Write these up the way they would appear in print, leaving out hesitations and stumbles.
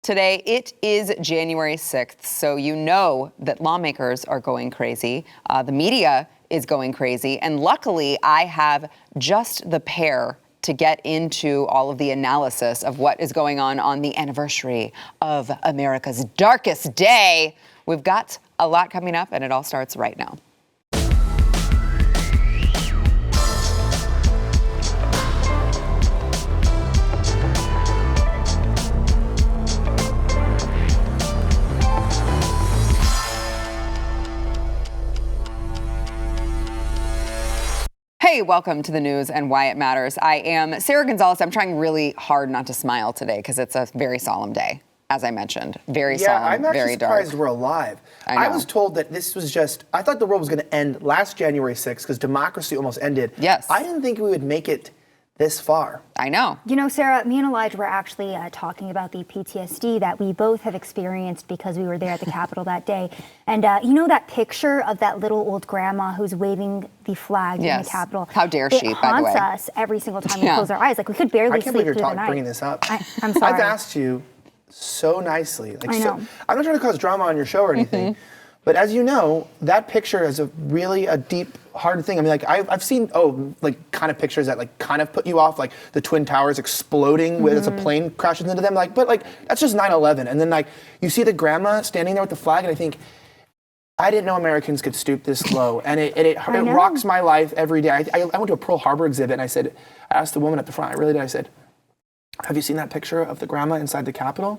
Today, it is January 6th, so you know that lawmakers are going crazy. The media is going crazy. And luckily, I have just the pair to get into all of the analysis of what is going on the anniversary of America's darkest day. We've got a lot coming up, and it all starts right now. Hey, welcome to the news and why it matters. I am Sarah Gonzalez. I'm trying really hard not to smile today because it's a very solemn day, as I mentioned. Very solemn, I'm actually very dark. surprised we're alive. I was told that this was I thought the world was going to end last January 6th because democracy almost ended. Yes. I didn't think we would make it this far. I know. You know, Sarah, me and Elijah were actually talking about the PTSD that we both have experienced because we were there at the Capitol that day. And you know that picture of that little old grandma who's waving the flag in the Capitol? How dare she, by the way. It haunts us every single time we close our eyes. Like, we could barely sleep through the night. I can't believe you're bringing this up. I'm sorry. I've asked you so nicely. I know. I'm not trying to cause drama on your show or anything. But as you know, that picture is a deep, hard thing. I mean, like, I've seen, kind of pictures that, kind of put you off, like the Twin Towers exploding as a plane crashes into them. But that's just 9/11. And then, you see the grandma standing there with the flag, and I think, I didn't know Americans could stoop this low. And it rocks my life every day. I went to a Pearl Harbor exhibit, and I asked the woman at the front, I really did, I said, have you seen that picture of the grandma inside the Capitol?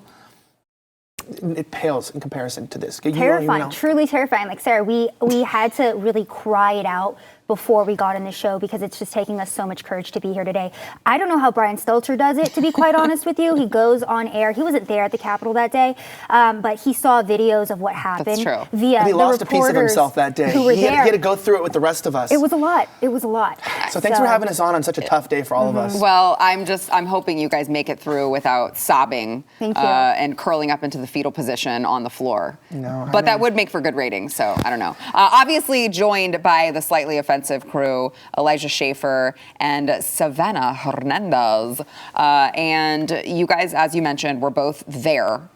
It pales in comparison to this. Terrifying, truly terrifying. Like, Sarah, we had to really cry it out before we got in the show because it's just taking us so much courage to be here today. I don't know how Brian Stelter does it, to be quite honest with you. He goes on air. He wasn't there at the Capitol that day, but he saw videos of what happened. That's true. Via he lost a piece of himself that day. He had to go through it with the rest of us. It was a lot. It was a lot. So thanks for having us on such a tough day for all of us. Well, I'm hoping you guys make it through without sobbing. Thank you. And curling up into the fetal position on the floor. No, but that would make for good ratings, so I don't know. Obviously joined by the slightly offensive crew, Elijah Schaefer and Savannah Hernandez. And you guys, as you mentioned, were both there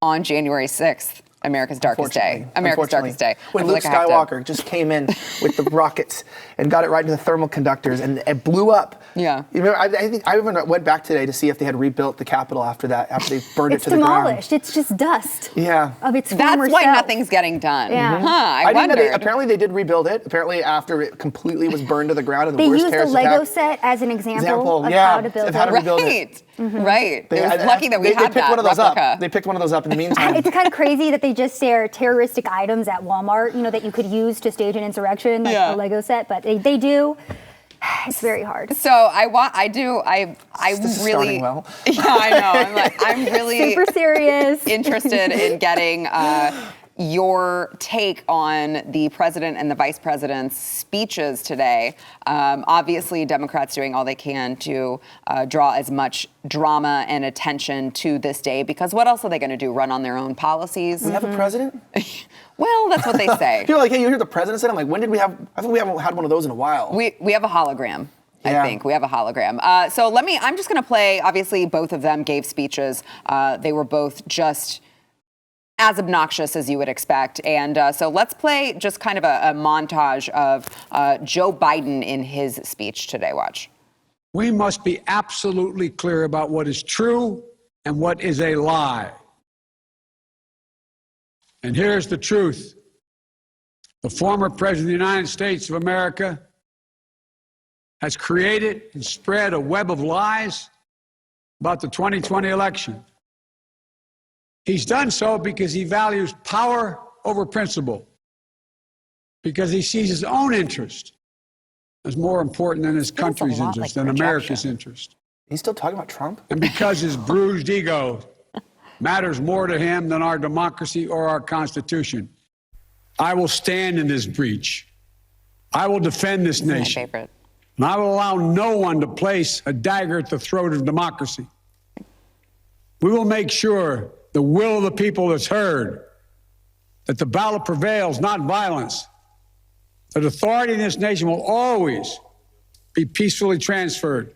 on January 6th. America's darkest day. America's darkest day. When Luke Skywalker just came in with the rockets and got it right into the thermal conductors and it blew up. Yeah. You remember, I think I even went back today to see if they had rebuilt the Capitol after that, after they burned it to the ground. It's demolished. It's just dust. Yeah. Of its That's former why self. nothing's getting done. Yeah. I wondered. Apparently they did rebuild it. Apparently after it completely was burned to the ground and the They worst used the terrorist Lego attack. set as an example of yeah, how to build of how to it. rebuild it. Right. It was lucky that we had picked that one of those replica. up. They picked one of those up in the meantime. It's kind of crazy that they just share terroristic items at Walmart, that you could use to stage an insurrection, like a Lego set, but they do. It's very hard. So I This is really, starting well. Yeah, I know. I'm really Super serious. interested in getting your take on the president and the vice president's speeches today. Obviously, Democrats doing all they can to draw as much drama and attention to this day, because what else are they going to do? Run on their own policies? We have a president? Well, that's what they say. People are like, hey, you hear the president said? I'm like, when did we have? I think we haven't had one of those in a while. We have a hologram. Yeah. I think we have a hologram. So I'm just going to play. Obviously, both of them gave speeches. They were both just as obnoxious as you would expect. And so let's play just kind of a montage of Joe Biden in his speech today. Watch. We must be absolutely clear about what is true and what is a lie. And here's the truth. The former President of the United States of America has created and spread a web of lies about the 2020 election. He's done so because he values power over principle, because he sees his own interest as more important than his country's interest, than America's interest. He's still talking about Trump? And because his bruised ego matters more to him than our democracy or our Constitution. I will stand in this breach. I will defend this nation. My favorite. And I will allow no one to place a dagger at the throat of democracy. We will make sure the will of the people is heard, that the ballot prevails, not violence, that authority in this nation will always be peacefully transferred.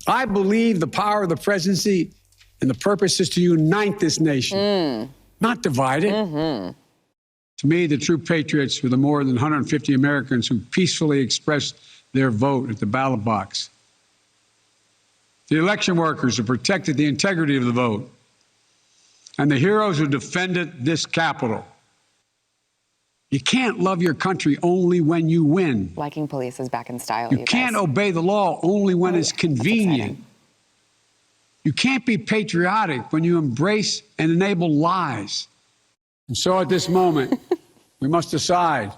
I believe the power of the presidency And the purpose is to unite this nation, not divide it. To me, the true patriots were the more than 150 Americans who peacefully expressed their vote at the ballot box. The election workers who protected the integrity of the vote. And the heroes who defended this Capitol. You can't love your country only when you win. Liking police is back in style. You can't obey the law only when it's convenient. You can't be patriotic when you embrace and enable lies. And so at this moment, we must decide,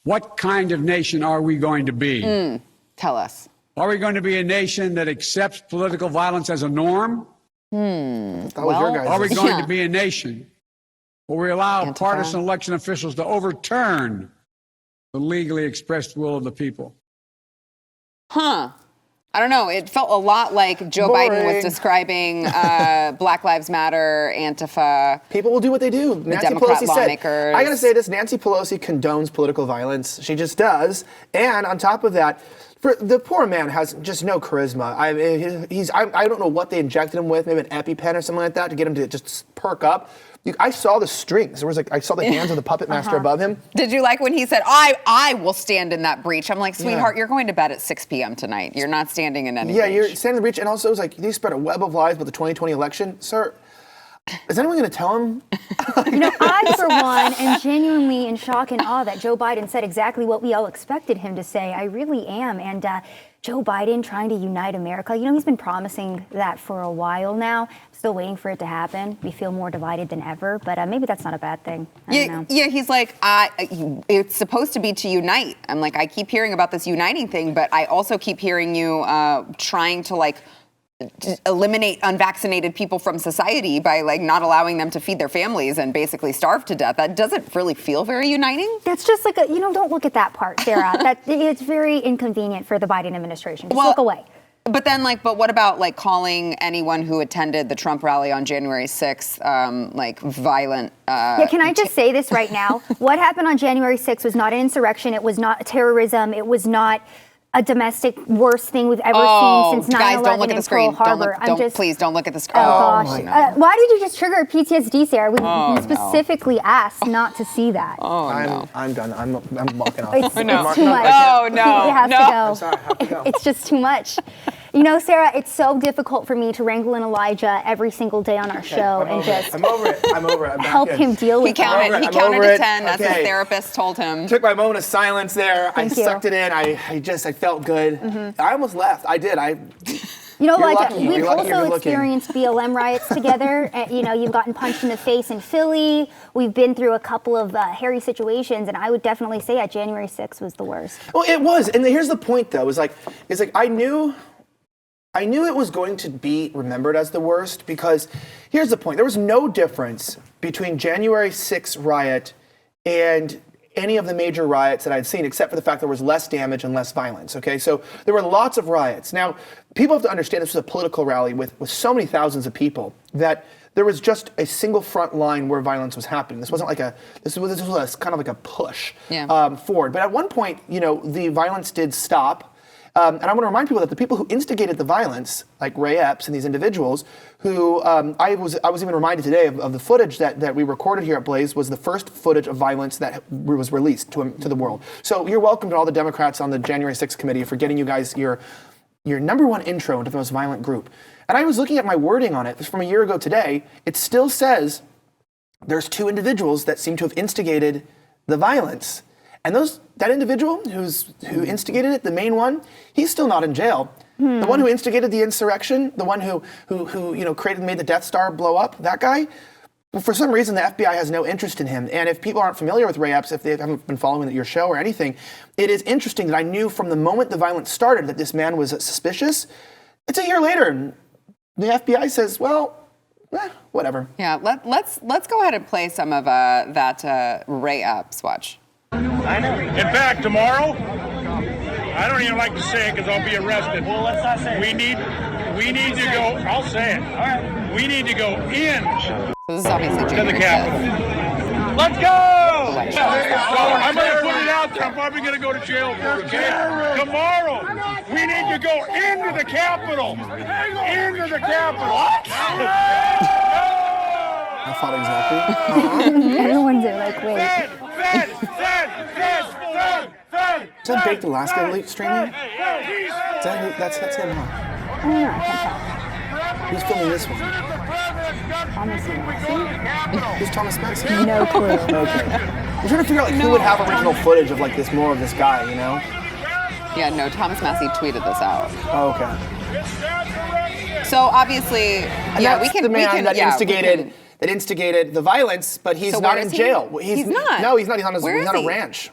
what kind of nation are we going to be? Tell us. Are we going to be a nation that accepts political violence as a norm? That was your guys'. Are we going to be a nation where we allow partisan election officials to overturn the legally expressed will of the people? I don't know. It felt a lot like Joe Biden was describing Black Lives Matter, Antifa. People will do what they do. Nancy Democrat Pelosi lawmakers. said, I gotta say this, Nancy Pelosi condones political violence. She just does. And on top of that, the poor man has just no charisma. I don't know what they injected him with, maybe an EpiPen or something like that to get him to just perk up. I saw the strings. There was I saw the hands of the puppet master above him. Did you like when he said, I will stand in that breach? I'm like, sweetheart, you're going to bed at 6 p.m. tonight. You're not standing in any breach. Yeah, you're standing in the breach. And also it was like, they spread a web of lies about the 2020 election. Sir, is anyone going to tell him? I, for one, am genuinely in shock and awe that Joe Biden said exactly what we all expected him to say. I really am. And Joe Biden trying to unite America, he's been promising that for a while now. Still waiting for it to happen. We feel more divided than ever, but maybe that's not a bad thing. I don't know. Yeah, he's like, it's supposed to be to unite. I'm like, I keep hearing about this uniting thing, but I also keep hearing you trying to eliminate unvaccinated people from society by not allowing them to feed their families and basically starve to death. That doesn't really feel very uniting. That's just don't look at that part, Sarah. It's very inconvenient for the Biden administration. Just look away. But then, but what about calling anyone who attended the Trump rally on January 6th, violent? Yeah, can I just say this right now? What happened on January 6th was not an insurrection. It was not terrorism. It was not a domestic worst thing we've ever seen since 9/11 guys, don't look at the screen. Harbor. Please don't look at the screen. Oh gosh! Why did you just trigger PTSD, Sarah? We specifically asked not to see that. I'm done. I'm walking off. It's too much. No. It has to go. I'm sorry, I have to go. It's just too much. Sarah, it's so difficult for me to wrangle in Elijah every single day on our show and just I'm over it. I'm back help in. him deal with He counted to 10, as his therapist told him. Took my moment of silence there. Thank you. Sucked it in. I felt good. I almost left. I did. We've You're also looking. experienced BLM riots together. You've gotten punched in the face in Philly. We've been through a couple of hairy situations, and I would definitely say that January 6th was the worst. Well, it was. And here's the point, though. It's I knew it was going to be remembered as the worst because here's the point. There was no difference between January 6th riot and any of the major riots that I'd seen, except for the fact there was less damage and less violence, okay? So there were lots of riots. Now, people have to understand this was a political rally with so many thousands of people that there was just a single front line where violence was happening. This wasn't this was kind of like a push forward. But at one point, the violence did stop. And I want to remind people that the people who instigated the violence, like Ray Epps and these individuals, who I was even reminded today of the footage that we recorded here at Blaze was the first footage of violence that was released to the world. So you're welcome to all the Democrats on the January 6th committee for getting you guys your number one intro into the most violent group. And I was looking at my wording on it. This is from a year ago today. It still says there's two individuals that seem to have instigated the violence. And that individual who instigated it, the main one, he's still not in jail. The one who instigated the insurrection, the one who made the Death Star blow up, that guy, well, for some reason the FBI has no interest in him. And if people aren't familiar with Ray Epps, if they haven't been following your show or anything, it is interesting that I knew from the moment the violence started that this man was suspicious. It's a year later, and the FBI says, well, whatever. Yeah, let's go ahead and play some of that Ray Epps. Watch. I know. In fact, tomorrow, I don't even like to say it because I'll be arrested. Well, let's not say it. We need to go. I'll say it. All right. We need to go in So this is obviously to the January 6th. Capitol. Let's go! So I'm going to put it out That's what I'm probably going to go to jail for, okay? Tomorrow, we need to go into the Capitol. Into the Capitol. I thought exactly. Everyone's there like, wait. Is that Baked Alaska streaming? That's him, huh? I don't know, I can't tell. Who's filming this one? Thomas Massey? Who's Thomas Massey? No clue. Okay. I'm trying to figure out like who would have original footage of like this more of this guy, you know? Yeah, no, Thomas Massey tweeted this out. Oh, okay. So obviously, And yeah, that's we can. the man we can, that yeah, instigated the violence, but he's So not where in is he? jail. He's not? No, he's not. He's on, Where he's is on a he? ranch.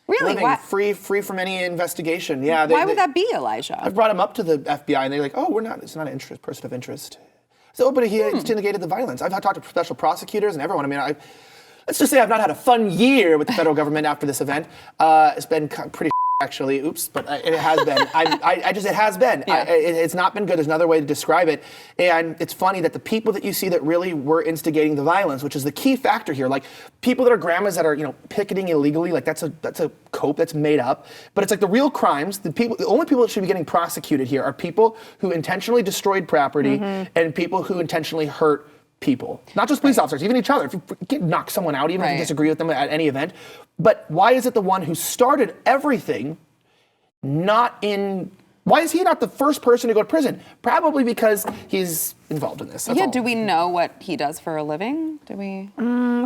Really? Living Why, free from any investigation. Yeah. why would that be, Elijah? I've brought him up to the FBI, and they're like, "Oh, it's not an person of interest." So, but he instigated the violence. I've talked to special prosecutors and everyone. I mean, let's just say I've not had a fun year with the federal government after this event. It's been pretty actually. Oops, but it has been. It has been. Yeah. It's not been good. There's another way to describe it. And it's funny that the people that you see that really were instigating the violence, which is the key factor here, like people that are grandmas that are, picketing illegally, like that's a cope that's made up. But it's like the real crimes, the only people that should be getting prosecuted here are people who intentionally destroyed property and people who intentionally hurt people, not just police officers, even each other. If you knock someone out, even if you disagree with them at any event. But why is it the one who started everything why is he not the first person to go to prison? Probably because he's involved in this. That's all. Do we know what he does for a living? Do we?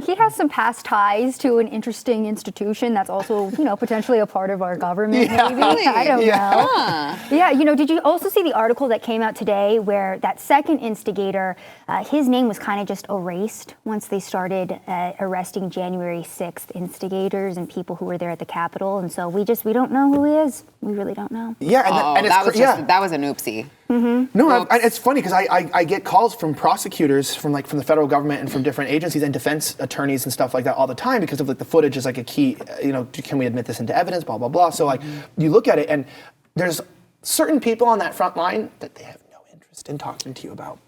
He has some past ties to an interesting institution that's also, potentially a part of our government, maybe. Really? I don't know. Huh. Yeah, did you also see the article that came out today where that second instigator, his name was kind of just erased once they started arresting January 6th instigators and people who were there at the Capitol. And so we don't know who he is. We really don't know. Yeah, and that was an oopsie. No, it's funny because I get calls from prosecutors from the federal government and from different agencies and defense attorneys and stuff like that all the time because of the footage is like a key, can we admit this into evidence, blah, blah, blah. So you look at it and there's certain people on that front line that they have no interest in talking to you about.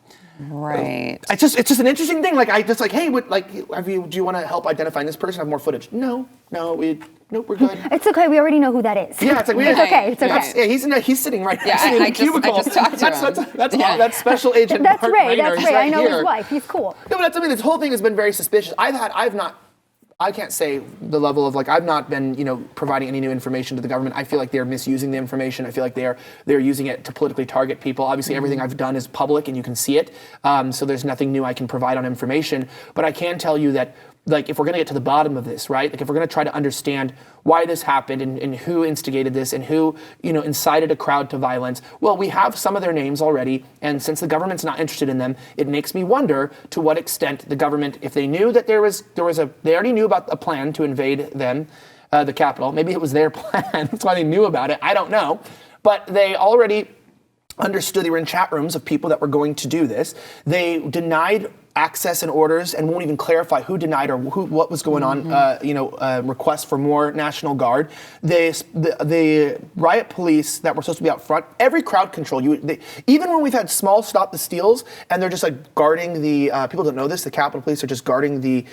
Right. It's just an interesting thing. Hey, do you want to help identify this person? Have more footage? No, we're good. It's okay. We already know who that is. Yeah, it's like it's okay. It's okay. Yeah, he's sitting right Yeah, sitting in I the cubicle. just talked to him. That's Special Agent That's Mark Ray. Raynor. That's He's Ray. right I know here. his wife. He's cool. No, but this whole thing has been very suspicious. I can't say the level of I've not been providing any new information to the government. I feel like they're misusing the information. I feel like they're using it to politically target people. Obviously, everything I've done is public and you can see it. So there's nothing new I can provide on information. But I can tell you that if we're going to get to the bottom of this, right? If we're going to try to understand why this happened and who instigated this and who, incited a crowd to violence, well, we have some of their names already. And since the government's not interested in them, it makes me wonder to what extent the government, if they knew that they already knew about a plan to invade them, the Capitol. Maybe it was their plan. That's why they knew about it. I don't know. But they already understood. They were in chat rooms of people that were going to do this. They denied access and orders and won't even clarify who denied or what was going on, requests for more National Guard. The riot police that were supposed to be out front, every crowd control, even when we've had small stop the steals and they're just guarding the, people don't know this, the Capitol Police are just guarding the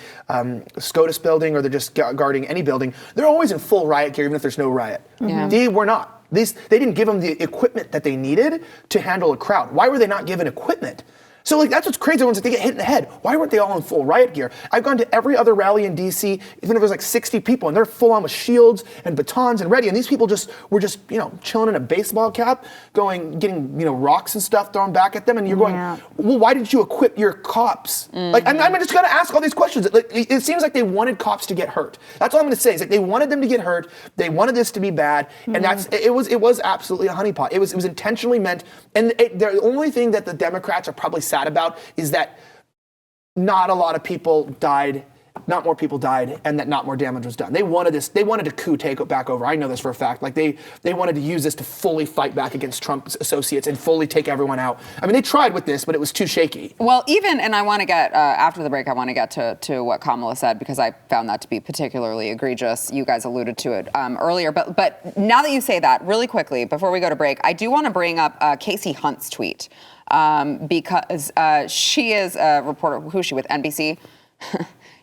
SCOTUS building or they're just guarding any building. They're always in full riot gear even if there's no riot. Yeah. They were not. They didn't give them the equipment that they needed to handle a crowd. Why were they not given equipment? So that's what's crazy. Everyone's they get hit in the head. Why weren't they all in full riot gear? I've gone to every other rally in D.C., even if there's 60 people, and they're full on with shields and batons and ready. And these people were just chilling in a baseball cap, getting rocks and stuff thrown back at them. And you're going, well, why didn't you equip your cops? I'm just gonna ask all these questions. It seems like they wanted cops to get hurt. That's all I'm gonna say. Is they wanted them to get hurt. They wanted this to be bad, and it was absolutely a honeypot. It was intentionally meant. And the only thing that the Democrats are probably sad about is that not a lot of people died, not more people died, and that not more damage was done. They wanted a coup take it back over. I know this for a fact. They wanted to use this to fully fight back against Trump's associates and fully take everyone out. I mean, they tried with this, but it was too shaky. Well, and I want to get, after the break, I want to get to what Kamala said because I found that to be particularly egregious. You guys alluded to it earlier. But now that you say that, really quickly, before we go to break, I do want to bring up Casey Hunt's tweet. Because she is a reporter, who's she with, NBC?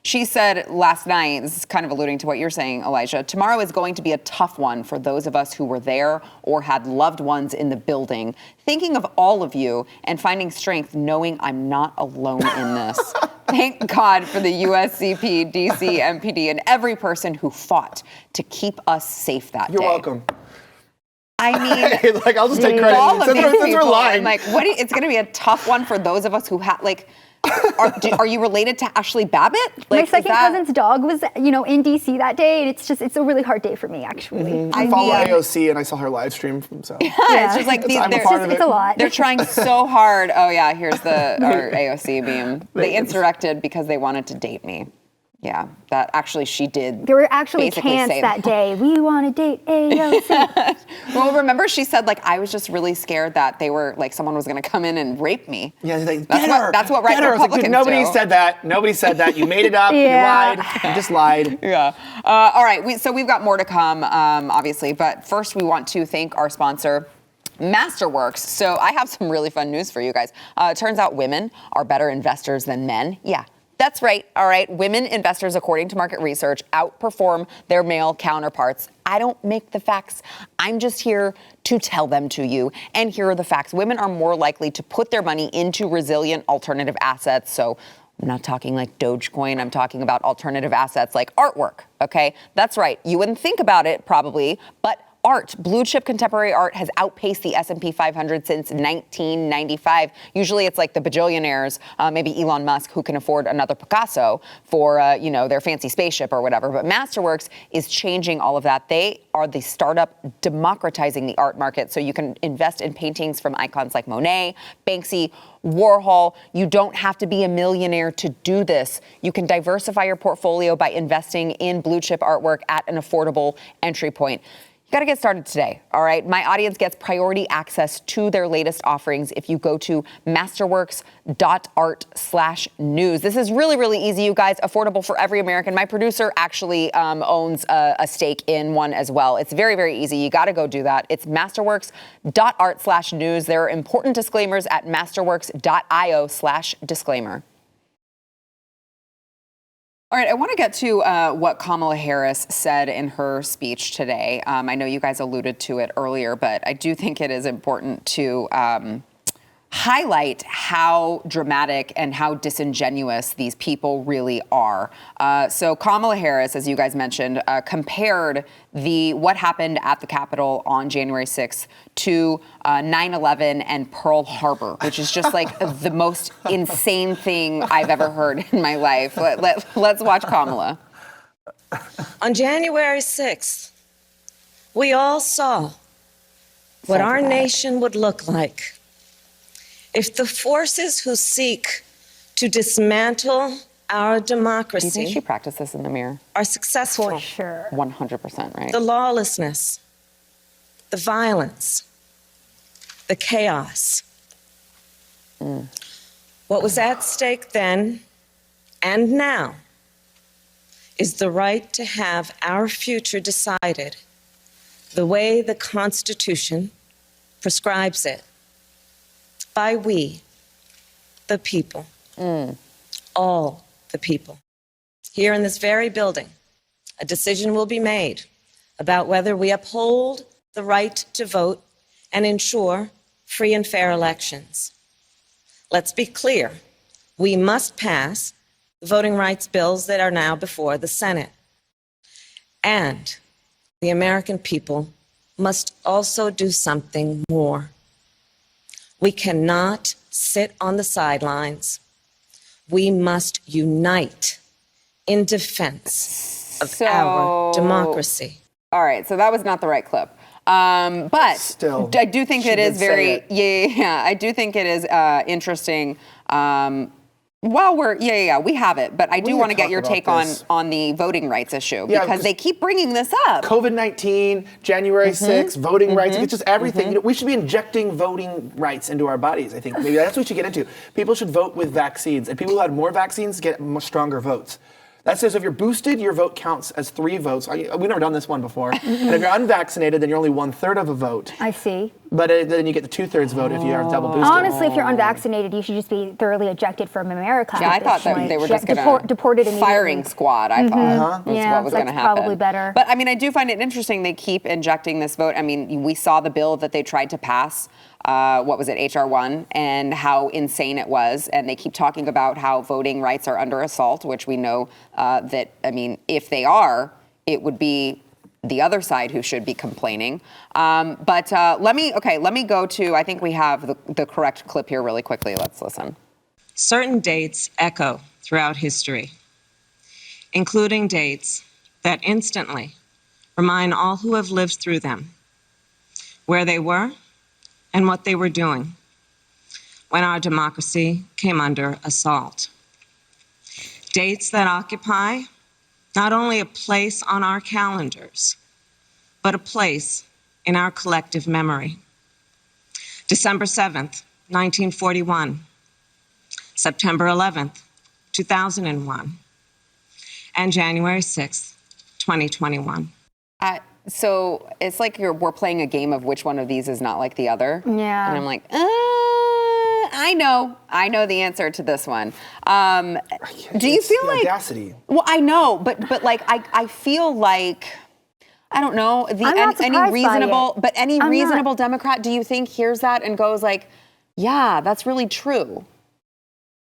She said last night, this is kind of alluding to what you're saying, Elijah, tomorrow is going to be a tough one for those of us who were there or had loved ones in the building. Thinking of all of you and finding strength knowing I'm not alone in this. Thank God for the USCP, DC, MPD, and every person who fought to keep us safe that day. You're welcome. I mean, like, I'll just take credit. all of these Since we're people, lying. I'm like, it's going to be a tough one for those of us who have, like, are you related to Ashley Babbitt? Like, my second cousin's dog was, in DC that day, and it's a really hard day for me, actually. I follow AOC, and I saw her live stream from so. It's just like it's a lot. They're trying so hard. Oh yeah, here's our AOC meme. They insurrected because they wanted to date me. Yeah, that actually she did. There were actually basically chants say that day. We want to date AOC. Well, remember she said, like, I was just really scared that they were, like, someone was going to come in and rape me. Yeah, like, that's what right Republicans nobody do. said that. Nobody said that. You made it up. Yeah. You lied. You just lied. Yeah. All right. So we've got more to come, obviously. But first, we want to thank our sponsor, Masterworks. So I have some really fun news for you guys. It turns out women are better investors than men. Yeah. That's right. All right. Women investors, according to market research, outperform their male counterparts. I don't make the facts. I'm just here to tell them to you. And here are the facts. Women are more likely to put their money into resilient alternative assets. So I'm not talking like Dogecoin. I'm talking about alternative assets like artwork. OK, that's right. You wouldn't think about it probably, but art, blue chip contemporary art has outpaced the S&P 500 since 1995. Usually it's like the bajillionaires, maybe Elon Musk, who can afford another Picasso for, their fancy spaceship or whatever. But Masterworks is changing all of that. They are the startup democratizing the art market. So you can invest in paintings from icons like Monet, Banksy, Warhol. You don't have to be a millionaire to do this. You can diversify your portfolio by investing in blue chip artwork at an affordable entry point. You got to get started today, all right? My audience gets priority access to their latest offerings if you go to masterworks.art/news. This is really, really easy, you guys, affordable for every American. My producer actually owns a stake in one as well. It's very, very easy. You got to go do that. It's masterworks.art/news. There are important disclaimers at masterworks.io/disclaimer. All right, I want to get to what Kamala Harris said in her speech today. I know you guys alluded to it earlier, but I do think it is important to highlight how dramatic and how disingenuous these people really are. So Kamala Harris, as you guys mentioned, compared what happened at the Capitol on January 6th to 9/11 and Pearl Harbor, which is just like the most insane thing I've ever heard in my life. Let's watch Kamala. On January 6th, we all saw what our nation would look like if the forces who seek to dismantle our Do you democracy think she practiced this in the mirror? are successful. For sure. 100%, right? The lawlessness, the violence, the chaos. What was at stake then and now is the right to have our future decided the way the Constitution prescribes it. By we, the people, all the people. Here in this very building, a decision will be made about whether we uphold the right to vote and ensure free and fair elections. Let's be clear, we must pass the voting rights bills that are now before the Senate. And the American people must also do something more. We cannot sit on the sidelines. We must unite in defense of our democracy. All right, so that was not the right clip. But Still, I do think it is very, it. yeah, I do think it is interesting. We have it, but I do want to get your take on the voting rights issue because they keep bringing this up. COVID-19, January 6th, voting rights, it's just everything. We should be injecting voting rights into our bodies, I think. Maybe that's what we should get into. People should vote with vaccines, and people who had more vaccines get much stronger votes. That says if you're boosted, your vote counts as 3 votes. We've never done this one before. And if you're unvaccinated, then you're only 1/3 of a vote. I see. But then you get the 2/3 vote if you are double boosted. Honestly, if you're unvaccinated, you should just be thoroughly ejected from America. Yeah, I thought that they were just going to deported immediately. firing squad. I thought was Yeah, what was going to that's happen. probably better. But I mean, I do find it interesting they keep injecting this vote. I mean, we saw the bill that they tried to pass. What was it, HR1, and how insane it was. And they keep talking about how voting rights are under assault, which we know that, I mean, if they are, it would be the other side who should be complaining. But let me go to, I think we have the correct clip here really quickly. Let's listen. Certain dates echo throughout history, including dates that instantly remind all who have lived through them where they were and what they were doing when our democracy came under assault. Dates that occupy not only a place on our calendars, but a place in our collective memory. December 7th, 1941, September 11th, 2001, and January 6th, 2021. So it's like we're playing a game of which one of these is not like the other. Yeah. And I'm like, I know the answer to this one. Do you feel like audacity? Well, I know, but like I feel like I don't know I'm not any surprised reasonable, by it. but any I'm reasonable not. Democrat, do you think hears that and goes like, yeah, that's really true?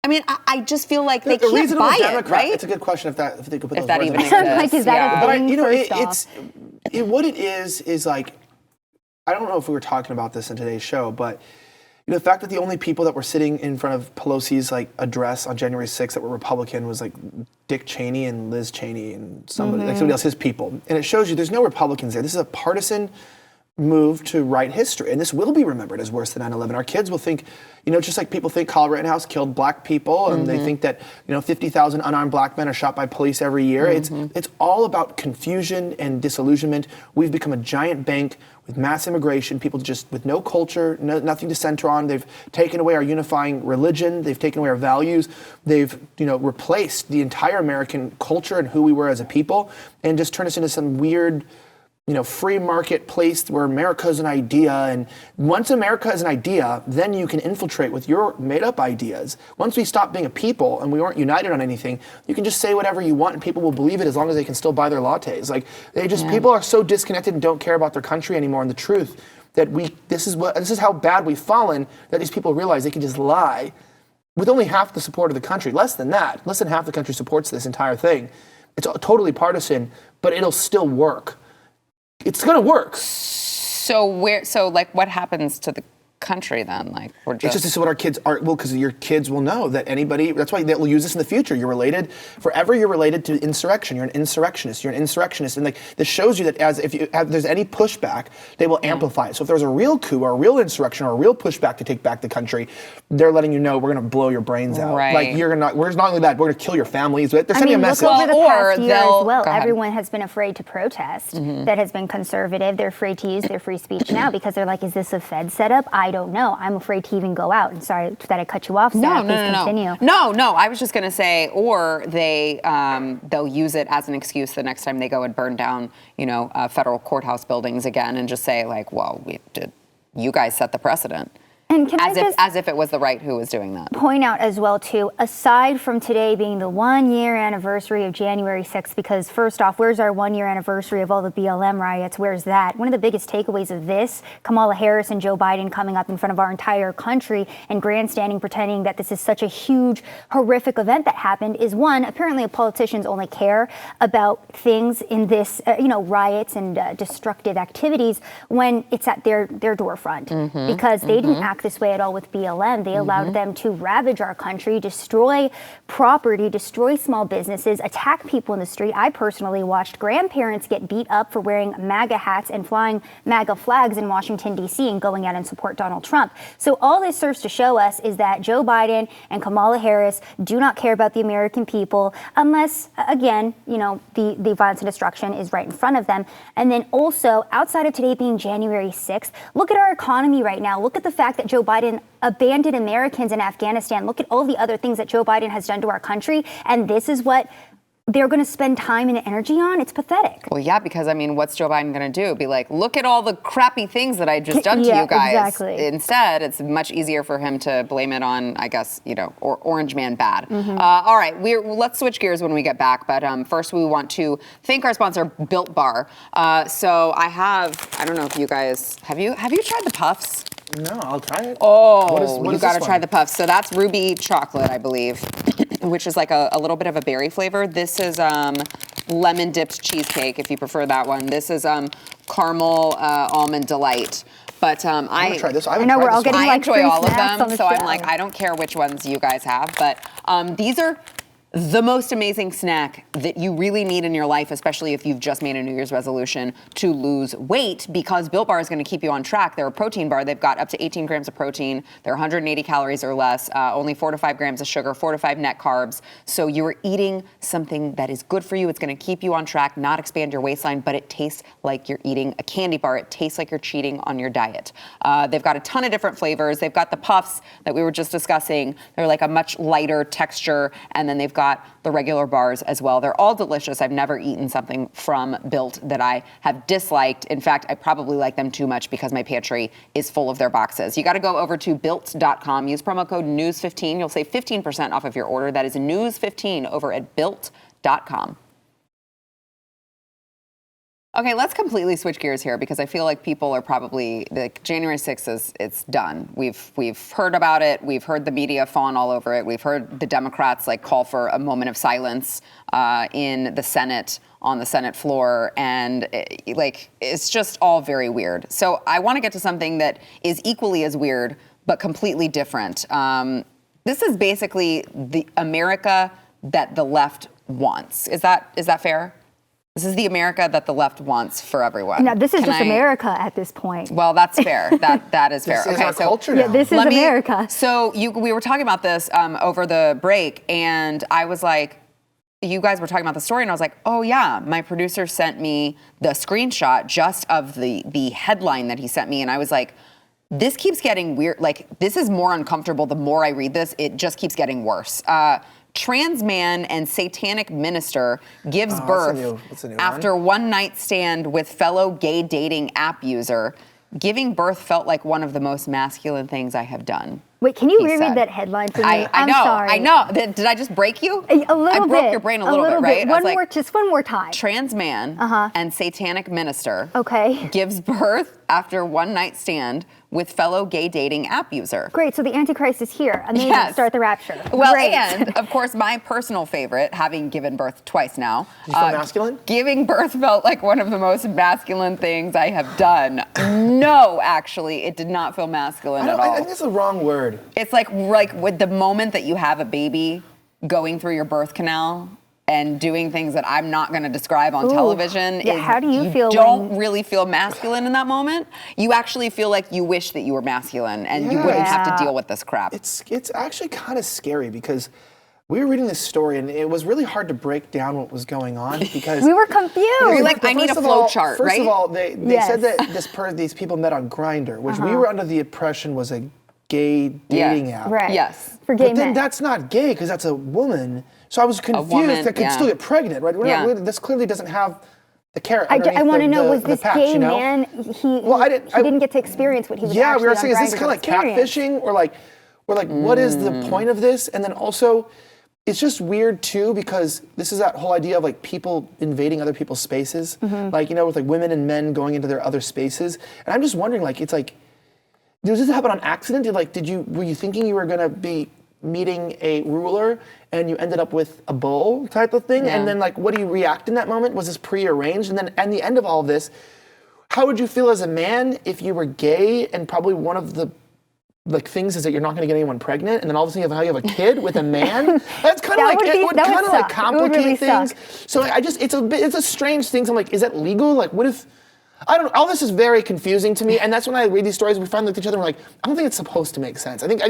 I mean, I just feel like they can't buy it, right? It's a good question if they could put those that words even in. exists. Like, is that Yeah. a But thing, first off? what it is like, I don't know if we were talking about this in today's show, but the fact that the only people that were sitting in front of Pelosi's like address on January 6th that were Republican was like Dick Cheney and Liz Cheney and somebody else, his people. And it shows you there's no Republicans there. This is a partisan move to write history, and this will be remembered as worse than 9/11. Our kids will think, just like people think Kyle Rittenhouse killed black people, and they think that 50,000 unarmed black men are shot by police every year. It's all about confusion and disillusionment. We've become a giant bank with mass immigration, people just with no culture, nothing to center on. They've taken away our unifying religion. They've taken away our values. They've replaced the entire American culture and who we were as a people, and just turned us into some weird free market place where America is an idea. And once America is an idea, then you can infiltrate with your made up ideas. Once we stop being a people and we aren't united on anything, you can just say whatever you want and people will believe it as long as they can still buy their lattes. Like people are so disconnected and don't care about their country anymore. And the truth that this is how bad we've fallen, that these people realize they can just lie with only half the support of the country. Less than half the country supports this entire thing. It's totally partisan, but it'll still work. It's going to work. So what happens to the country then? Like we're just. It's just this is what our kids are. Well, because your kids will know that anybody. That's why they'll use this in the future. You're related forever. You're related to insurrection. You're an insurrectionist. You're an insurrectionist, and like this shows you that there's any pushback, they will amplify it. So if there's a real coup or a real insurrection or a real pushback to take back the country, they're letting you know we're going to blow your brains out. Right. Like we're not only that, we're going to kill your families. They're sending a message. Look over the past year as well. Go ahead. Everyone has been afraid to protest. That has been conservative. They're afraid to use their free speech now because they're like, is this a Fed setup? I don't know. I'm afraid to even go out. And sorry that I cut you off, Sarah. Please continue. No. I was just going to say, or they'll use it as an excuse the next time they go and burn down, federal courthouse buildings again, and just say like, well, you guys set the precedent. And can as if it was the right who was doing that. Point out as well, too, aside from today being the 1-year anniversary of January 6th, because first off, where's our 1-year anniversary of all the BLM riots? Where's that? One of the biggest takeaways of this, Kamala Harris and Joe Biden coming up in front of our entire country and grandstanding, pretending that this is such a huge, horrific event that happened, is one, apparently politicians only care about things in this, riots and destructive activities when it's at their doorfront. Because they didn't act this way at all with BLM. They allowed them to ravage our country, destroy property, destroy small businesses, attack people in the street. I personally watched grandparents get beat up for wearing MAGA hats and flying MAGA flags in Washington, D.C. and going out and support Donald Trump. So all this serves to show us is that Joe Biden and Kamala Harris do not care about the American people unless, again, the violence and destruction is right in front of them. And then also, outside of today being January 6th, look at our economy right now. Look at the fact that Joe Biden abandoned Americans in Afghanistan. Look at all the other things that Joe Biden has done to our country. And this is what they're going to spend time and energy on. It's pathetic. Well, yeah, because I mean, what's Joe Biden going to do? Be like, look at all the crappy things that I just done to you guys. Exactly. Instead, it's much easier for him to blame it on, I guess, or Orange Man bad. All right, let's switch gears when we get back. But first, we want to thank our sponsor, Built Bar. So I don't know if you guys have you tried the puffs? No, I'll try it. Oh, what you is got to this try one? the puffs. So that's ruby chocolate, I believe, which is like a little bit of a berry flavor. This is lemon dipped cheesecake, if you prefer that one. This is caramel almond delight. But I'm gonna try this. I know we're all getting I like enjoy free all of snacks on them, the so I'm show. like, I don't care which ones you guys have, but these are the most amazing snack that you really need in your life, especially if you've just made a New Year's resolution to lose weight, because Built Bar is going to keep you on track. They're a protein bar. They've got up to 18 grams of protein. They're 180 calories or less, only 4 to 5 grams of sugar, 4 to 5 net carbs. So you're eating something that is good for you. It's going to keep you on track, not expand your waistline, but it tastes like you're eating a candy bar. It tastes like you're cheating on your diet. They've got a ton of different flavors. They've got the puffs that we were just discussing. They're like a much lighter texture, and then they've got the regular bars as well. They're all delicious. I've never eaten something from Built that I have disliked. In fact, I probably like them too much because my pantry is full of their boxes. You got to go over to built.com. Use promo code NEWS15. You'll save 15% off of your order. That is NEWS15 over at built.com. Okay, let's completely switch gears here because I feel like people are probably January 6th it's done. We've heard about it. We've heard the media fawn all over it. We've heard the Democrats call for a moment of silence in the Senate, on the Senate floor, and it's just all very weird. So I want to get to something that is equally as weird but completely different. This is basically the America that the left wants. Is that fair? This is the America that the left wants for everyone. No, this is America at this point. Well, that's fair. That is fair. This is our culture now. Yeah, this is America. So we were talking about this over the break, and I was like, you guys were talking about the story, and I was like, oh yeah, my producer sent me the screenshot just of the headline that he sent me, and I was like, this keeps getting weird. Like, this is more uncomfortable the more I read this. It just keeps getting worse. Trans man and satanic minister gives birth after one night stand with fellow gay dating app user. Giving birth felt like one of the most masculine things I have done. Wait, can you reread that headline for me? I'm know. Sorry. I know. Did I just break you? A little bit. I broke your brain a little bit, right? Just one more time. Trans man and satanic minister gives birth after one night stand with fellow gay dating app user. Great, so the Antichrist is here. Amazing, start the rapture. Well, Great. And of course, my personal favorite, having given birth twice now. You feel masculine? Giving birth felt like one of the most masculine things I have done. No, actually, it did not feel masculine at all. I think it's the wrong word. It's like with the moment that you have a baby going through your birth canal and doing things that I'm not going to describe on television. Yeah, how do you feel? You don't really feel masculine in that moment. You actually feel like you wish that you were masculine and you wouldn't have to deal with this crap. It's actually kind of scary because we were reading this story and it was really hard to break down what was going on because we were confused. You're like, I need a flow chart, right? First of all, they said that these people met on Grindr, which we were under the impression was a gay dating app. Right. Yes. For gay but then men. that's not gay because that's a woman. So I was confused. That could still get pregnant, right? This clearly doesn't have the carrot. I want to know, was this patch, gay man? He didn't get to experience what he was. Yeah, we were actually saying, is this kind of like catfishing, or like, what is the point of this? And then also, it's just weird too because this is that whole idea of like people invading other people's spaces, like with like women and men going into their other spaces. And I'm just wondering, like, it's like, does this happen on accident? Were you thinking you were gonna be meeting a ruler and you ended up with a bull type of thing? And then like, what do you react in that moment? Was this prearranged? And then at the end of all of this, how would you feel as a man if you were gay and probably one of the like things is that you're not going to get anyone pregnant, and then all of a sudden you have a kid with a man? That's kind of like, it would kind of like complicate things. So like, it's a strange thing. So I'm like, is that legal? Like, what if I don't know. All this is very confusing to me, and that's when I read these stories. We finally look at each other and we're like, I don't think it's supposed to make sense. I think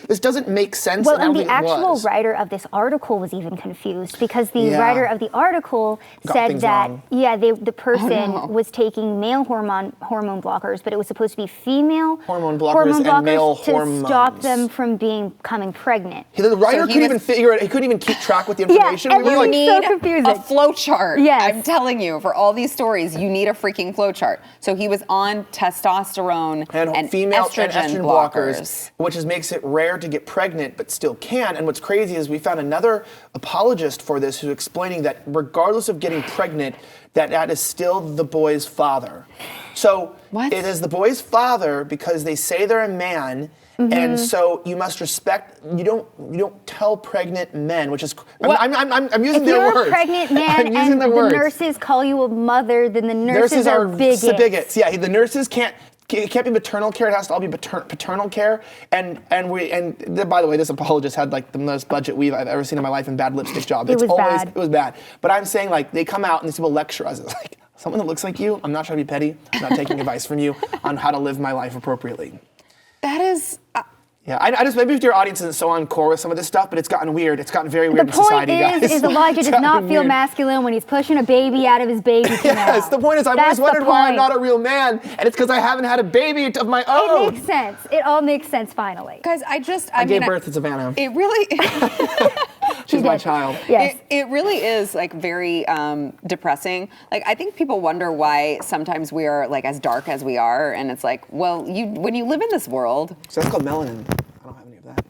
this doesn't make sense. Well, and I and don't the think it actual was. writer of this article was even confused because the Yeah. writer of the article Got said things that wrong. the person was taking male hormone blockers, but it was supposed to be female Hormone blockers and male to hormones. stop them from becoming pregnant. The writer So he couldn't was- even figure it. He couldn't even keep track with the information. Yeah, We were everyone like, so need confusing. a flow chart. Yes. I'm telling you, for all these stories, you need a freaking flow chart. So he was on testosterone and female estrogen blockers, which makes it rare to get pregnant, but still can. And what's crazy is we found another apologist for this who's explaining that regardless of getting pregnant, that is still the boy's father. So What? it is the boy's father because they say they're a man. And so you must respect. You don't tell pregnant men, which is. I'm using If their you're words. a pregnant man I'm using and their the words. nurses call you a mother, then the nurses are bigots. bigots. Yeah, the nurses can't. It can't be maternal care. It has to all be paternal care. And by the way, this apologist had like the most budget weave I've ever seen in my life and bad lipstick job. It was bad. But I'm saying like they come out and these people lecture us. It's like someone that looks like you. I'm not trying to be petty. I'm not taking advice from you on how to live my life appropriately. That is. Yeah, I just maybe if your audience isn't so on core with some of this stuff, but it's gotten weird. It's gotten very weird in society, guys. The point is Elijah It's does not gotten feel weird. masculine when he's pushing a baby out of his baby canal. Yes, the point is I've always wondered why I'm not a real man, and it's because I haven't had a baby of my own. It makes sense. It all makes sense finally. Guys, I gave birth to Savannah. It really. She's my child. Yes. It really is like very depressing. Like I think people wonder why sometimes we are like as dark as we are, and it's like, well, when you live in this world, So that's called melanin. I don't have any of that.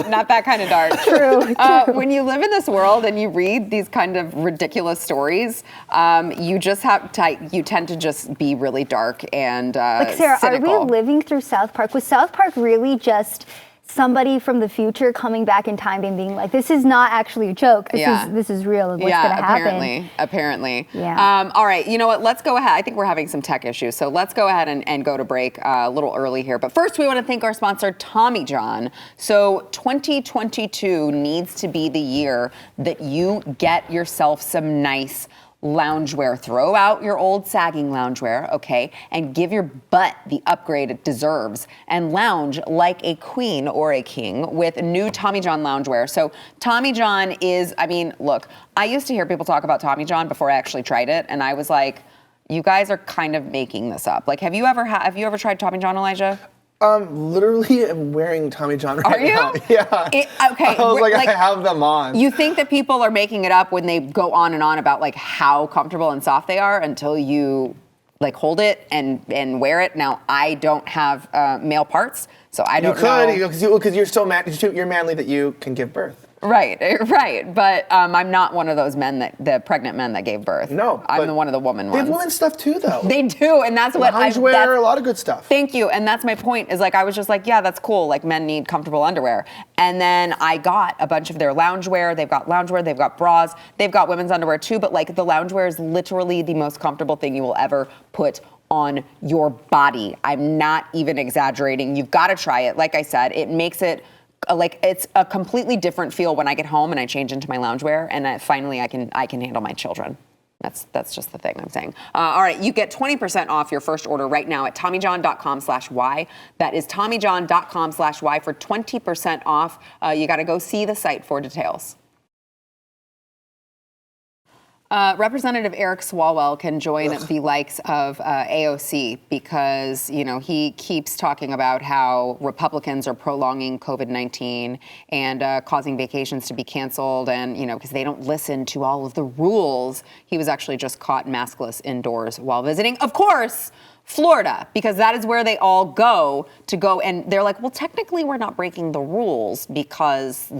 not that kind of dark. True. When you live in this world and you read these kind of ridiculous stories, you tend to just be really dark and Like Sarah, cynical. are we living through South Park? Was South Park really just somebody from the future coming back in time and being like, this is not actually a joke. This is real. What's going to happen? Apparently. Yeah. All right. You know what? Let's go ahead. I think we're having some tech issues. So let's go ahead and go to break a little early here. But first, we want to thank our sponsor, Tommy John. So 2022 needs to be the year that you get yourself some nice loungewear. Throw out your old sagging loungewear, okay, and give your butt the upgrade it deserves and lounge like a queen or a king with new Tommy John loungewear. So Tommy John is, look, I used to hear people talk about Tommy John before I actually tried it, and I was like, you guys are kind of making this up. Like, have you ever tried Tommy John, Elijah? Literally, I'm wearing Tommy John right now. Are you? Yeah. Okay. I was like, I have them on. You think that people are making it up when they go on and on about like how comfortable and soft they are until you like hold it and wear it. Now, I don't have male parts, so I don't know. Because you're so you're manly that you can give birth. Right. But I'm not one of those the pregnant men that gave birth. No. I'm one of the woman They ones. have women's stuff too, though. They do, and that's what loungewear, a lot of good stuff. Thank you, and that's my point. Is like I was just like, yeah, that's cool. Like men need comfortable underwear, and then I got a bunch of their loungewear. They've got loungewear, they've got bras, they've got women's underwear too. But like the loungewear is literally the most comfortable thing you will ever put on your body. I'm not even exaggerating. You've got to try it. Like I said, it makes it. Like it's a completely different feel when I get home and I change into my loungewear, and finally I can handle my children. That's just the thing I'm saying. All right, you get 20% off your first order right now at TommyJohn.com/Y. That is TommyJohn.com/Y for 20% off. You got to go see the site for details. Representative Eric Swalwell can join the likes of AOC because, he keeps talking about how Republicans are prolonging COVID-19 and causing vacations to be canceled and, because they don't listen to all of the rules. He was actually just caught maskless indoors while visiting, of course, Florida, because that is where they all go. And they're like, well, technically we're not breaking the rules because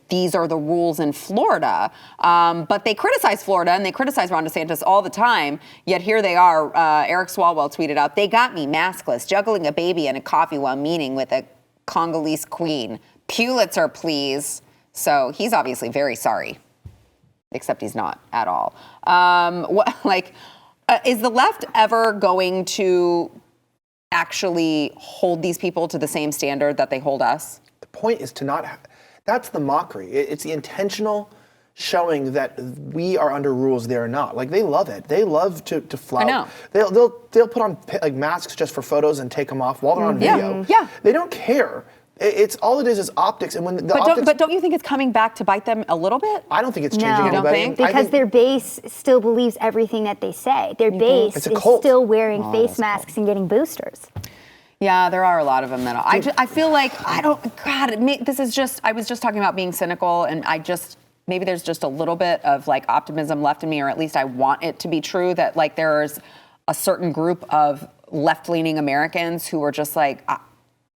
these are the rules in Florida. But they criticize Florida and they criticize Ron DeSantis all the time. Yet here they are. Eric Swalwell tweeted out, "They got me maskless, juggling a baby and a coffee while meeting with a Congolese queen. Pulitzer, please." So he's obviously very sorry, except he's not at all. Is the left ever going to actually hold these people to the same standard that they hold us? The point is to not. That's the mockery. It's the intentional showing that we are under rules, they are not. Like, they love it. They love to flout. I know. They'll put on like masks just for photos and take them off while they're on video. Yeah. They don't care. It's all it is optics. And when the optics, But don't you think it's coming back to bite them a little bit? I don't think it's No. changing You don't anybody. think? I Because think their base still believes everything that they say. Their base It's a is cult. still wearing face masks and getting boosters. Yeah, there are a lot of them that I feel like this is just, I was just talking about being cynical, and maybe there's just a little bit of like optimism left in me, or at least I want it to be true that like there's a certain group of left-leaning Americans who are just like,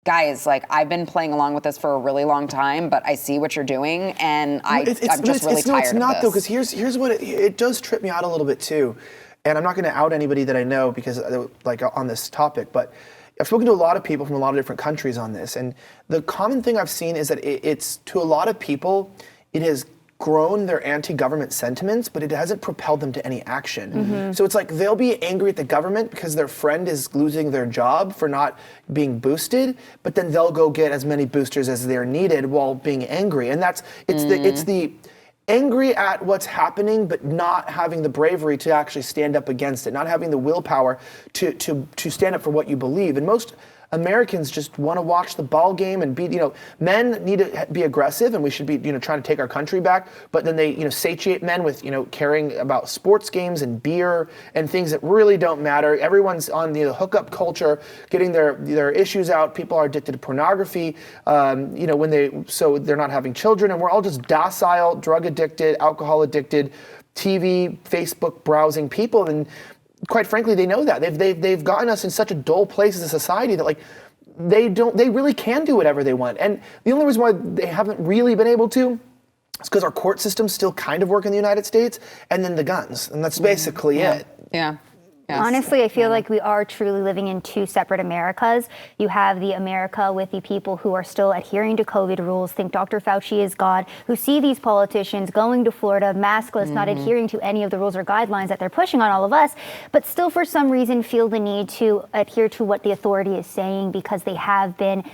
guys, like I've been playing along with this for a really long time, but I see what you're doing, and I'm just really tired it's of not this. though, because here's what it does trip me out a little bit too, and I'm not going to out anybody that I know because like on this topic, but I've spoken to a lot of people from a lot of different countries on this, and the common thing I've seen is that it's to a lot of people, it has grown their anti-government sentiments, but it hasn't propelled them to any action. So it's like they'll be angry at the government because their friend is losing their job for not being boosted, but then they'll go get as many boosters as they're needed while being angry. And it's the angry at what's happening, but not having the bravery to actually stand up against it, not having the willpower to stand up for what you believe. And most Americans just want to watch the ball game and be, men need to be aggressive, and we should be, trying to take our country back. But then they, satiate men with, caring about sports games and beer and things that really don't matter. Everyone's on the hookup culture, getting their issues out. People are addicted to pornography, so they're not having children, and we're all just docile, drug addicted, alcohol addicted, TV, Facebook browsing people. And quite frankly, they know that. They've gotten us in such a dull place as a society that like they really can do whatever they want. And the only reason why they haven't really been able to is because our court systems still kind of work in the United States, and then the guns. And that's basically it. Yeah. Yes. Honestly, I feel like we are truly living in two separate Americas. You have the America with the people who are still adhering to COVID rules, think Dr. Fauci is God, who see these politicians going to Florida, maskless, not adhering to any of the rules or guidelines that they're pushing on all of us, but still for some reason feel the need to adhere to what the authority is saying because they have been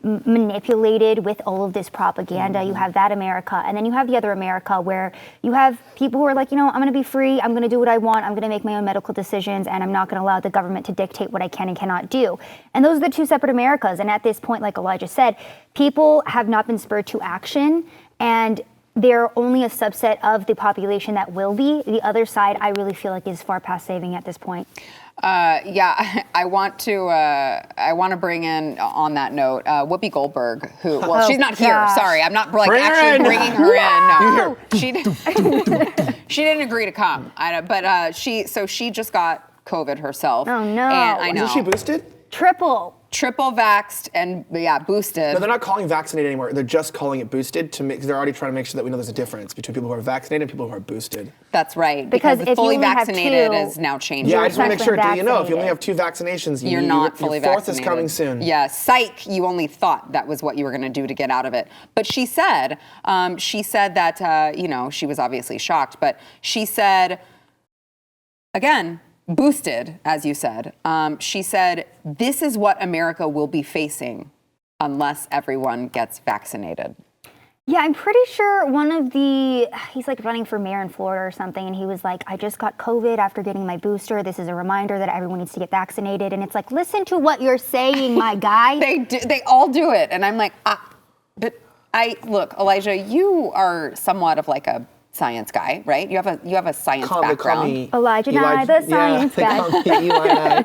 manipulated with all of this propaganda. You have that America, and then you have the other America where you have people who are like, I'm going to be free, I'm going to do what I want, I'm going to make my own medical decisions, and I'm not going to allow the government to dictate what I can and cannot do. And those are the two separate Americas. And at this point, like Elijah said, people have not been spurred to action, and they're only a subset of the population that will be. The other side, I really feel like, is far past saving at this point. I want to bbring in on that note Whoopi Goldberg, who she's not here. gosh. Sorry, I'm not like actually bringing her in. No, she didn't agree to come. But she just got COVID herself. Oh, no. And I know. Isn't she boosted? Triple vaxxed and boosted. No, they're not calling vaccinated anymore. They're just calling it boosted they're already trying to make sure that we know there's a difference between people who are vaccinated and people who are boosted. That's right. Because the if fully you only have vaccinated two- is now changing. Yeah, I just want to make sure. Do you know if you only vaccinated. have 2 vaccinations, You're not fully your fourth vaccinated. is coming soon. Yeah, psych. You only thought that was what you were going to do to get out of it. But she said that she was obviously shocked, but she said again. Boosted, as you said. She said, this is what America will be facing unless everyone gets vaccinated. Yeah, I'm pretty sure he's like running for mayor in Florida or something, and he was like, I just got COVID after getting my booster. This is a reminder that everyone needs to get vaccinated. And it's like, listen to what you're saying, my guy. They all do it. And I'm like, look, Elijah, you are somewhat of like a science guy, right? You have a science background. Elijah and I, the science guy.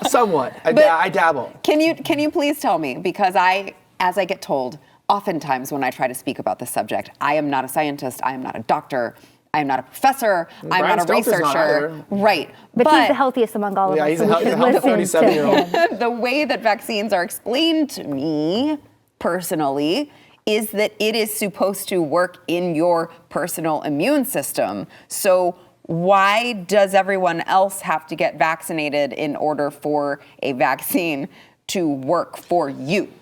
Somewhat. I dabble. Can you please tell me, because as I get told, oftentimes when I try to speak about this subject, I am not a scientist, I am not a doctor, I am not a professor, I'm not a researcher. Right. But he's the healthiest among all of us. He's so a we should healthy listen to 37-year-old. The way that vaccines are explained to me personally is that it is supposed to work in your personal immune system. So why does everyone else have to get vaccinated in order for a vaccine to work for you?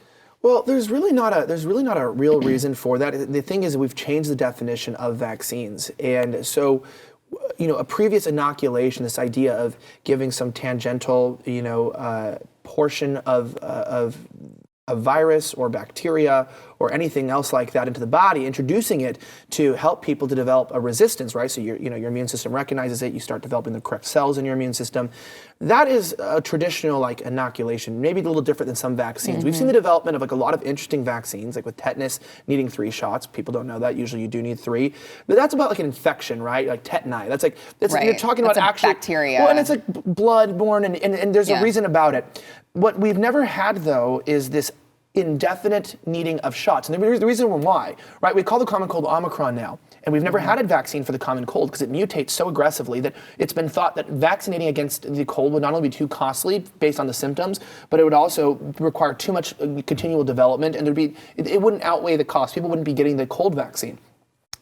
Well, there's really not a real reason for that. The thing is, we've changed the definition of vaccines, and so a previous inoculation, this idea of giving some tangential portion of a virus or bacteria or anything else like that into the body, introducing it to help people to develop a resistance, right? So your immune system recognizes it, you start developing the correct cells in your immune system. That is a traditional like inoculation, maybe a little different than some vaccines. We've seen the development of like a lot of interesting vaccines, like with tetanus needing 3 shots. People don't know that. Usually you do need 3. But that's about like an infection, right? Like tetani. That's you're talking about actual bacteria. Well, and it's like blood-borne, and there's a reason about it. What we've never had though is this indefinite needing of shots. And the reason why, right? We call the common cold Omicron now. And we've never had a vaccine for the common cold because it mutates so aggressively that it's been thought that vaccinating against the cold would not only be too costly based on the symptoms, but it would also require too much continual development, and it wouldn't outweigh the cost. People wouldn't be getting the cold vaccine.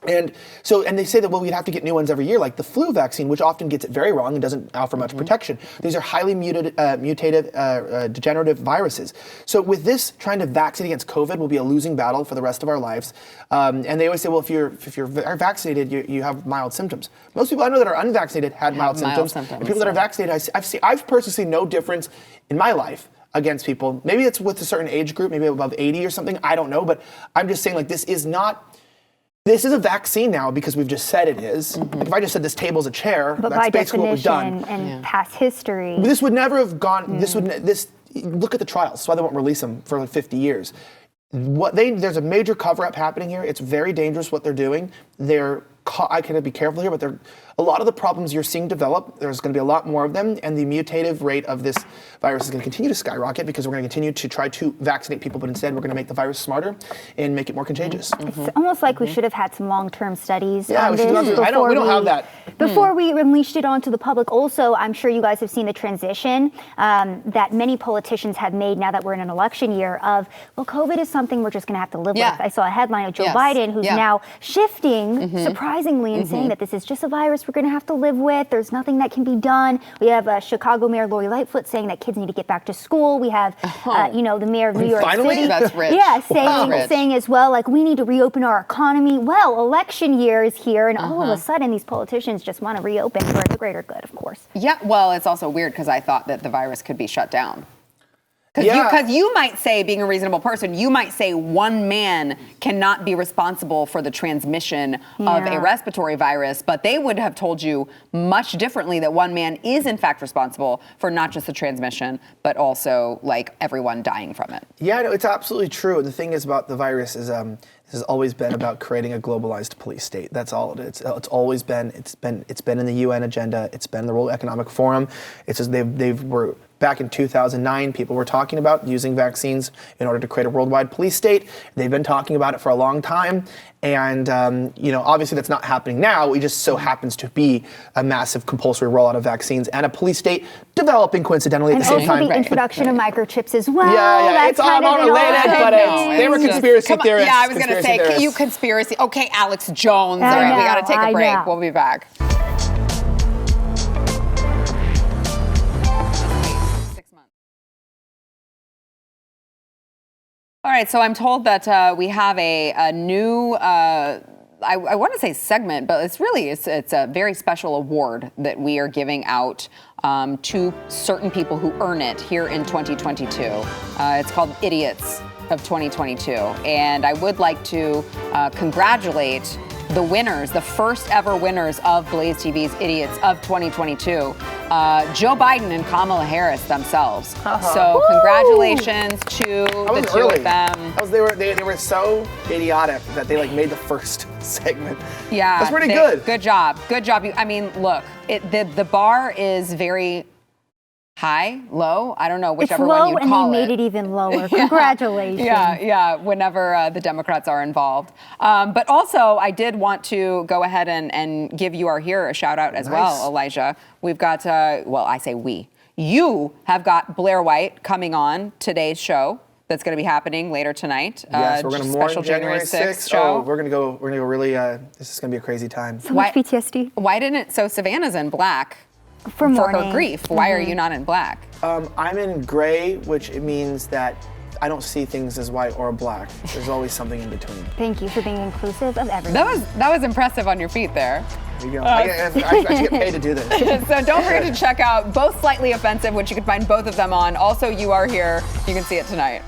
And they say that, well, we'd have to get new ones every year, like the flu vaccine, which often gets it very wrong and doesn't offer much protection. These are highly mutative, degenerative viruses. So with this, trying to vaccinate against COVID will be a losing battle for the rest of our lives. And they always say, well, if you're vaccinated, you have mild symptoms. Most people I know that are unvaccinated had mild symptoms. And people that are vaccinated, I've personally seen no difference in my life against people. Maybe it's with a certain age group, maybe above 80 or something. I don't know, but I'm just saying, like, this is a vaccine now because we've just said it is. Like if I just said this table's a chair, But that's by basically what we've definition done. and past history. This would never have gone. Look at the trials. That's why they won't release them for like 50 years. There's a major cover-up happening here. It's very dangerous what they're doing. I cannot be careful here, but a lot of the problems you're seeing develop, there's going to be a lot more of them, and the mutative rate of this virus is going to continue to skyrocket because we're going to continue to try to vaccinate people, but instead we're going to make the virus smarter and make it more contagious. It's almost like we should have had some long-term studies on we should this we don't have that. Before we unleashed it onto the public. Also, I'm sure you guys have seen the transition that many politicians have made now that we're in an election year of, well, COVID is something we're just going to have to live with. I saw a headline of Joe Biden who's now shifting, surprisingly, and saying that this is just a virus we're going to have to live with. There's nothing that can be done. We have Chicago Mayor Lori Lightfoot saying that kids need to get back to school. We have, the mayor of New York City. That's rich. Yeah, saying as well, like, we need to reopen our economy. Well, election year is here, and all of a sudden, these politicians just want to reopen for the greater good, of course. Yeah, well, it's also weird because I thought that the virus could be shut down. Because you might say, being a reasonable person, you might say one man cannot be responsible for the transmission of a respiratory virus, but they would have told you much differently that one man is in fact responsible for not just the transmission, but also like everyone dying from it. Yeah, no, it's absolutely true. The thing is about the virus is this has always been about creating a globalized police state. That's all it is. It's always been. It's been in the UN agenda. It's been in the World Economic Forum. It's just they were. Back in 2009, people were talking about using vaccines in order to create a worldwide police state. They've been talking about it for a long time. And, obviously that's not happening now. It just so happens to be a massive compulsory rollout of vaccines and a police state developing coincidentally at the same time. And also the introduction of microchips as well. Yeah, it's all unrelated, but they were conspiracy theorists. Yeah, I was going to say, you conspiracy. Okay, Alex Jones. All right, we got to take a break. We'll be back. All right, so I'm told that we have a new, I want to say segment, but it's a very special award that we are giving out to certain people who earn it here in 2022. It's called Idiots of 2022. And I would like to congratulate the winners, the first ever winners of BlazeTV's Idiots of 2022, Joe Biden and Kamala Harris themselves. So congratulations to the two of them. They were so idiotic that they made the first segment. Yeah, that's pretty good. Good job. I mean, look, the bar is very high, low, I don't know, whichever one you call it. It's low, and they made it even lower. Congratulations. Yeah, whenever the Democrats are involved. But also, I did want to go ahead and give You Are Here a shout out as well, Elijah. We've got, I say we. You have got Blair White coming on today's show. That's going to be happening later tonight. Yes, we're going to special January 6th show. Oh, we're going to go really, this is going to be a crazy time. So much PTSD. Why didn't, so Savannah's in black. For her grief. Why are you not in black? I'm in gray, which it means that I don't see things as white or black. There's always something in between. Thank you for being inclusive of everyone. That was impressive on your feet there. There you go. I get paid to do this. So don't forget to check out both Slightly Offensive, which you can find both of them on. Also, You Are Here. You can see it tonight.